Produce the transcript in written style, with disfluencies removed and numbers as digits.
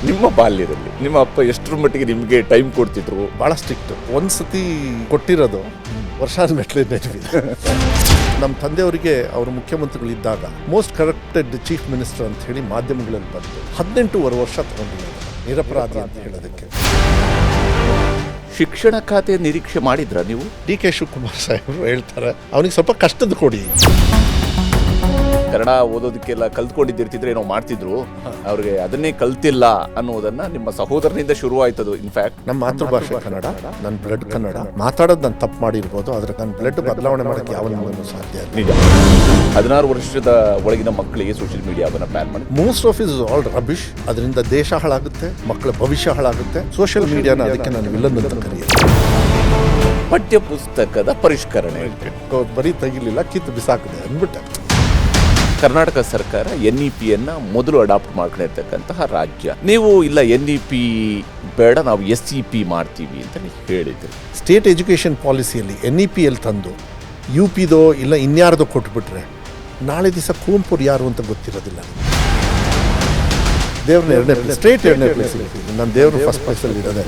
ನಿಮ್ಮ ಬಾಲ್ಯದಲ್ಲಿ ನಿಮ್ಮ ಅಪ್ಪ ಎಷ್ಟರ ಮಟ್ಟಿಗೆ ನಿಮಗೆ ಟೈಮ್ ಕೊಡ್ತಿದ್ರು? ಭಾಳ ಸ್ಟ್ರಿಕ್ಟ್. ಒಂದ್ಸತಿ ಕೊಟ್ಟಿರೋದು ವರ್ಷಾನುಗಟ್ಟಲೆ ನೆನಪಿದೆ. ನಮ್ಮ ತಂದೆಯವರಿಗೆ ಅವರು ಮುಖ್ಯಮಂತ್ರಿಗಳಿದ್ದಾಗ ಮೋಸ್ಟ್ ಕರಪ್ಟೆಡ್ ಚೀಫ್ ಮಿನಿಸ್ಟರ್ ಅಂತ ಹೇಳಿ ಮಾಧ್ಯಮಗಳಲ್ಲಿ ಬಂತು. 18 ವರ್ಷ ತಗೊಂಡಿದ್ದಾರೆ ನಿರಪರಾಧಿ ಅಂತ ಹೇಳೋದಕ್ಕೆ. ಶಿಕ್ಷಣ ಖಾತೆ ನಿರೀಕ್ಷೆ ಮಾಡಿದ್ರ ನೀವು? DK ಶಿವಕುಮಾರ್ ಸಾಹೇಬರು ಹೇಳ್ತಾರೆ ಅವನಿಗೆ ಸ್ವಲ್ಪ ಕಷ್ಟದ ಕೊಡಿ. ಕನ್ನಡ ಓದೋದಕ್ಕೆಲ್ಲ ಕಲ್ತ್ಕೊಂಡಿದ್ದಿರ್ತಿದ್ರೆ ಏನೋ ಮಾಡ್ತಿದ್ರು, ಅವ್ರಿಗೆ ಅದನ್ನೇ ಕಲ್ತಿಲ್ಲ ಅನ್ನೋದನ್ನ ನಿಮ್ಮ ಸಹೋದರನಿಂದ ಶುರುವಾಯ್ತದು. ಇನ್ಫ್ಯಾಕ್ಟ್ ನಮ್ಮ ಮಾತೃಭಾಷೆ ಕನ್ನಡ, ನನ್ನ ಬ್ಲಡ್ ಕನ್ನಡ. ಮಾತಾಡೋದು ನಾನು ತಪ್ಪು ಮಾಡಿರ್ಬೋದು, ಆದರೆ ನನ್ನ ಬ್ಲಡ್ ಬದಲಾವಣೆ ಮಾಡೋಕ್ಕೆ ಯಾವನ್ನೂ ಸಾಧ್ಯ ಇಲ್ಲ. ನಿಜ. 16 ವರ್ಷದ ಒಳಗಿನ ಮಕ್ಕಳಿಗೆ ಸೋಷಿಯಲ್ ಮೀಡಿಯಾವನ್ನು ಬ್ಯಾನ್ ಮಾಡಿ. Most of is all rubbish. ಅದರಿಂದ ದೇಶ ಹಾಳಾಗುತ್ತೆ, ಮಕ್ಕಳ ಭವಿಷ್ಯ ಹಾಳಾಗುತ್ತೆ. ಸೋಷಿಯಲ್ ಮೀಡಿಯಾನ ಅದಕ್ಕೆ ನಾನು ವಿಲನ್ ಅಂತ ಕರೆಯೋದು. ಪಠ್ಯ ಪುಸ್ತಕದ ಪರಿಷ್ಕರಣೆ ಬರೀ ತೆಗಿಲಿಲ್ಲ, ಕಿತ್ತು ಬಿಸಾಕಿದೆ ಅಂದ್ಬಿಟ್ಟೆ. ಕರ್ನಾಟಕ ಸರ್ಕಾರ NEP-ಯನ್ನು ಮೊದಲು ಅಡಾಪ್ಟ್ ಮಾಡ್ಕೊಂಡಿರ್ತಕ್ಕಂತಹ ರಾಜ್ಯ. ನೀವು ಇಲ್ಲ NEP ಬೇಡ, ನಾವು SEP ಮಾಡ್ತೀವಿ ಅಂತ ನೀವು ಹೇಳಿದ್ರಿ. ಸ್ಟೇಟ್ ಎಜುಕೇಷನ್ ಪಾಲಿಸಿಯಲ್ಲಿ NEP-ಯಲ್ಲಿ ತಂದು UPದೋ ಇಲ್ಲ ಇನ್ಯಾರ್ದೋ ಕೊಟ್ಬಿಟ್ರೆ ನಾಳೆ ದಿವಸ ಕುವೆಂಪು ಯಾರು ಅಂತ ಗೊತ್ತಿರೋದಿಲ್ಲ. ದೇವ್ರನ್ನ 2ನೇ ಪ್ಲೇಸ್, ಸ್ಟೇಟ್ 2ನೇ ಪ್ಲೇಸ್. ನನ್ನ ದೇವರು ಫಸ್ಟ್ ಪ್ಲೇಸಲ್ಲಿ ಇರೋದೇ.